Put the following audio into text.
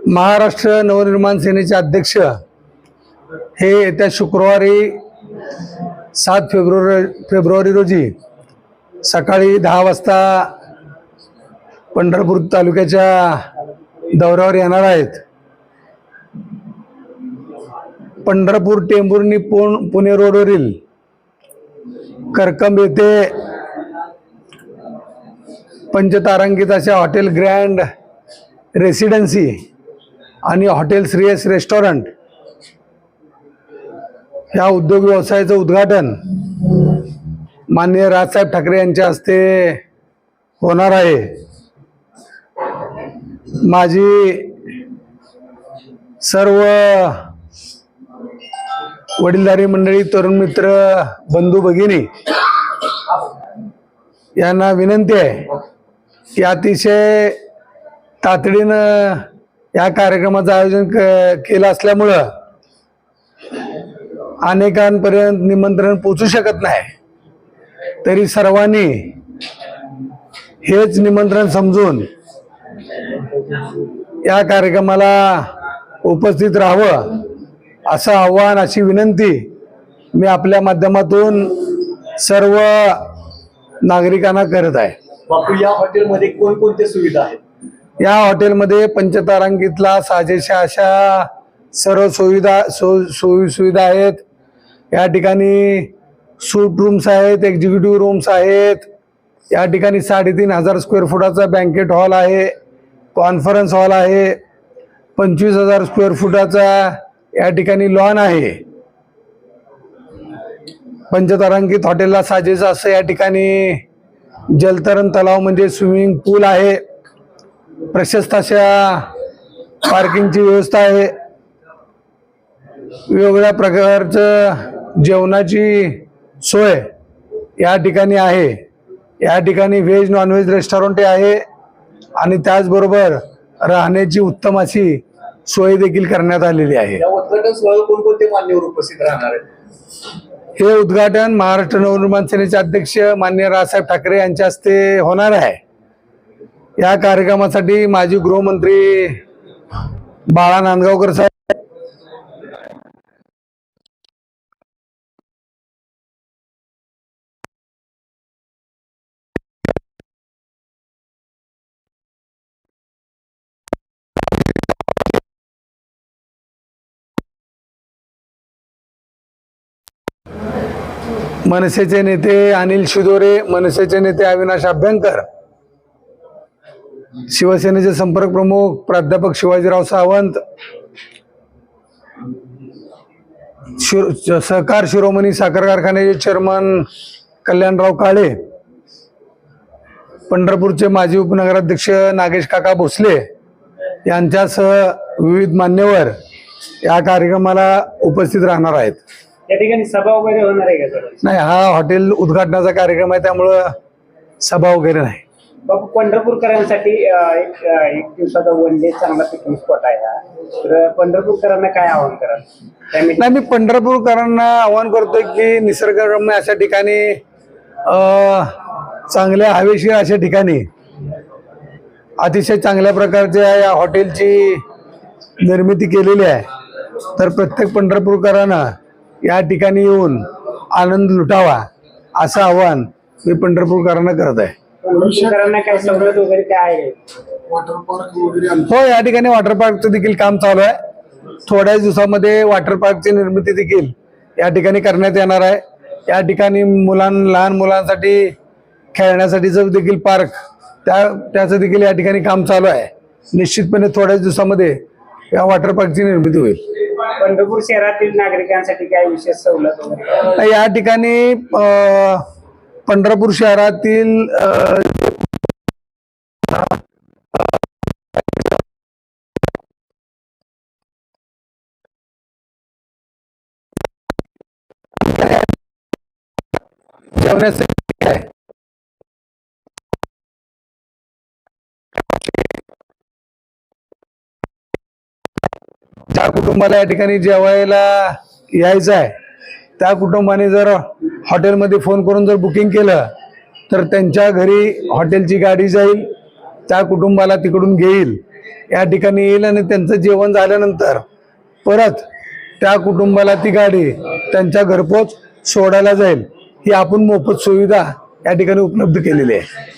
महाराष्ट्र नवनिर्माण सेनेचे अध्यक्ष हे येत्या शुक्रवारी 7 फेब्रुवारी रोजी सकाळी 10 वाजता पंढरपूर तालुक्याच्या दौऱ्यावर येणार आहेत। पंढरपूर टेंभुर्णी पुणे रोडवरील करकंब येथे पंचतारांकित अशा हॉटेल ग्रँड रेसिडेन्सी आणि हॉटेल श्रेयस रेस्टॉरंट या उद्योग व्यवसायाचं उद्घाटन माननीय राजसाहेब ठाकरे यांच्या हस्ते होणार आहे। माझी सर्व वडीलधारी मंडळी, तरुण मित्र, बंधू भगिनी यांना विनंती आहे की अतिशय तातडीनं या कार्यक्रमाचं आयोजन केलं असल्यामुळं अनेकांपर्यंत निमंत्रण पोचू शकत नाही, तरी सर्वांनी हेच निमंत्रण समजून या कार्यक्रमाला उपस्थित राहावं असं आव्हान, अशी विनंती मी आपल्या माध्यमातून सर्व नागरिकांना करत आहे। बापू, या हॉटेलमध्ये कोणकोणत्या सुविधा आहेत? या हॉटेलमध्ये पंचतारांकितला साजेशा अशा सर्व सुविधा आहेत। या ठिकाणी सूट रूम्स आहेत, एक्झिक्युटिव्ह रूम्स आहेत। या ठिकाणी 3,500 स्क्वेअर फुटाचा बँकेट हॉल आहे, कॉन्फरन्स हॉल आहे, 25,000 स्क्वेअर फुटाचा या ठिकाणी लॉन आहे। पंचतारांकित हॉटेलला साजेसं असं या ठिकाणी जलतरण तलाव म्हणजे स्विमिंग पूल आहे, प्रशस्त अशा पार्किंगची व्यवस्था आहे, वेगवेगळ्या प्रकारचं जेवणाची सोय या ठिकाणी आहे। या ठिकाणी व्हेज नॉनव्हेज रेस्टॉरंट आहे आणि त्याचबरोबर राहण्याची उत्तम अशी सोय देखील करण्यात आलेली आहे। या उद्घाटन सोहळ्याला कोणकोणते मान्यवर उपस्थित राहणार आहेत? हे उद्घाटन महाराष्ट्र नवनिर्माण सेनेचे अध्यक्ष माननीय राजसाहेब ठाकरे यांच्या हस्ते होणार आहे। या कार्यक्रमासाठी माजी गृहमंत्री बाळा नांदगावकर साहेब, मनसेचे नेते अनिल शिदोरे, मनसेचे नेते अविनाश अभ्यंकर, शिवसेनेचे संपर्क प्रमुख प्राध्यापक शिवाजीराव सावंत, सहकार शिरोमणी साखर कारखान्याचे चेअरमन कल्याणराव काळे, पंढरपूरचे माजी उपनगराध्यक्ष नागेश काका भोसले यांच्यासह विविध मान्यवर या कार्यक्रमाला उपस्थित राहणार आहेत। या ठिकाणी सभा वगैरे होणार आहे का? नाही, हा हॉटेल उद्घाटनाचा कार्यक्रम आहे, त्यामुळं सभा वगैरे नाही। बापू, पंढरपूरकरांसाठी एक दिवसाचा वन डे चांगला पिकनिक स्पॉट आहे हा, तर पंढरपूरकरांना काय आवाहन कराल? नाही, मी पंढरपूरकरांना आवाहन करतोय की निसर्गरम्य अशा ठिकाणी, चांगल्या हवेशीर अशा ठिकाणी अतिशय चांगल्या प्रकारच्या या हॉटेलची निर्मिती केलेली आहे, तर प्रत्येक पंढरपूरकरांना या ठिकाणी येऊन आनंद लुटावा असं आवाहन मी पंढरपूरकरांना करत आहे। पंढरपूरकरांना काय सवलत वगैरे काय आहे? हो, या ठिकाणी वॉटर पार्कचं देखील काम चालू आहे। थोड्याच दिवसामध्ये वॉटर पार्कची निर्मिती देखील या ठिकाणी करण्यात येणार आहे। या ठिकाणी लहान मुलांसाठी खेळण्यासाठीचं देखील पार्क, त्याचं देखील या ठिकाणी काम चालू आहे। निश्चितपणे थोड्याच दिवसामध्ये या वॉटर पार्कची निर्मिती होईल। पंढरपूर शहरातील नागरिकांसाठी काय विशेष सवलत वगैरे? या ठिकाणी पंढरपूर शहरातील जेवण्यासाठी आहे, ज्या कुटुंबाला या ठिकाणी जेवायला यायचं आहे त्या कुटुंबाने जर हॉटेलमध्ये फोन करून जर बुकिंग केलं तर त्यांच्या घरी हॉटेलची गाडी जाईल, त्या कुटुंबाला तिकडून घेईल या ठिकाणी येईल आणि त्यांचं जेवण झाल्यानंतर परत त्या कुटुंबाला ती गाडी त्यांच्या घरपोच सोडायला जाईल. ही आपण मोफत सुविधा या ठिकाणी उपलब्ध केलेली आहे.